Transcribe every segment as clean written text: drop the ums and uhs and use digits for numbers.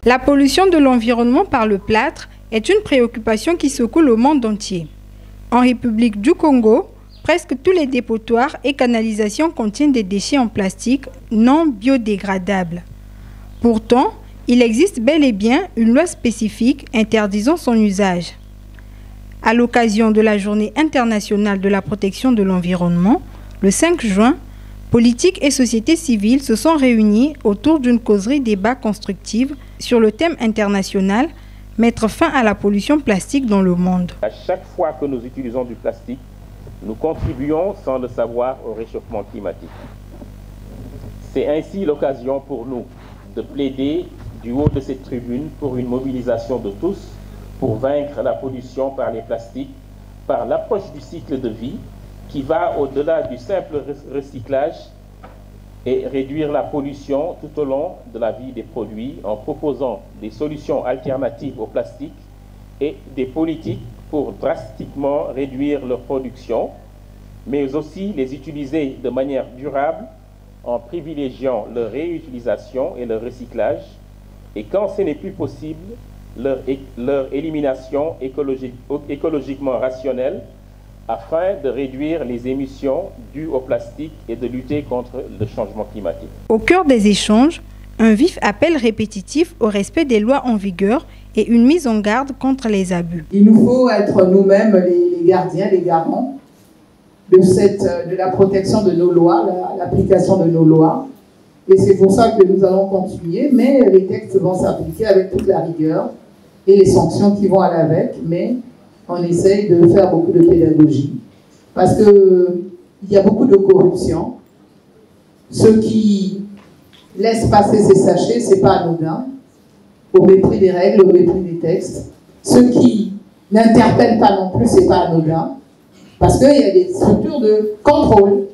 La pollution de l'environnement par le plâtre est une préoccupation qui secoue le monde entier. En République du Congo, presque tous les dépotoirs et canalisations contiennent des déchets en plastique non biodégradables. Pourtant, il existe bel et bien une loi spécifique interdisant son usage. À l'occasion de la Journée internationale de la protection de l'environnement, le 5 juin, politiques et sociétés civiles se sont réunis autour d'une causerie débat constructive sur le thème international « Mettre fin à la pollution plastique dans le monde ». À chaque fois que nous utilisons du plastique, nous contribuons sans le savoir au réchauffement climatique. C'est ainsi l'occasion pour nous de plaider du haut de cette tribune pour une mobilisation de tous pour vaincre la pollution par les plastiques, par l'approche du cycle de vie qui va au-delà du simple recyclage et réduire la pollution tout au long de la vie des produits en proposant des solutions alternatives au plastique et des politiques pour drastiquement réduire leur production, mais aussi les utiliser de manière durable en privilégiant leur réutilisation et leur recyclage, et quand ce n'est plus possible, leur élimination écologiquement rationnelle afin de réduire les émissions dues au plastique et de lutter contre le changement climatique. Au cœur des échanges, un vif appel répétitif au respect des lois en vigueur et une mise en garde contre les abus. Il nous faut être nous-mêmes les gardiens, les garants de la protection de nos lois, l'application de nos lois. Et c'est pour ça que nous allons continuer, mais les textes vont s'appliquer avec toute la rigueur et les sanctions qui vont aller avec, mais on essaye de faire beaucoup de pédagogie. Parce qu'il y a beaucoup de corruption. Ceux qui laissent passer ces sachets, ce n'est pas anodin, au mépris des règles, au mépris des textes. Ceux qui n'interpellent pas non plus, ce n'est pas anodin, parce qu'il y a des structures de contrôle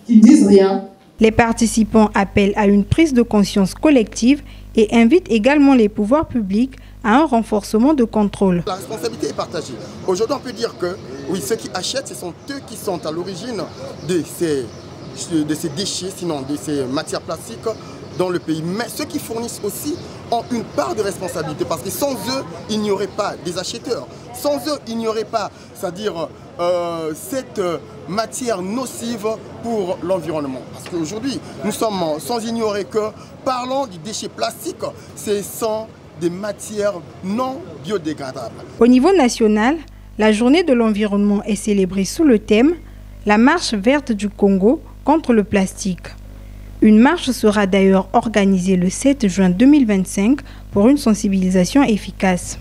qui ne disent rien. Les participants appellent à une prise de conscience collective et invitent également les pouvoirs publics à un renforcement de contrôle. La responsabilité est partagée. Aujourd'hui, on peut dire que oui, ceux qui achètent, ce sont eux qui sont à l'origine de ces déchets, sinon de ces matières plastiques dans le pays. Mais ceux qui fournissent aussi ont une part de responsabilité parce que sans eux, il n'y aurait pas des acheteurs. Sans eux, il n'y aurait pas, c'est-à-dire cette matière nocive pour l'environnement. Parce qu'aujourd'hui, nous sommes sans ignorer que, parlant du déchet plastique, c'est sans des matières non biodégradables. Au niveau national, la journée de l'environnement est célébrée sous le thème « La marche verte du Congo contre le plastique ». Une marche sera d'ailleurs organisée le 7 juin 2025 pour une sensibilisation efficace.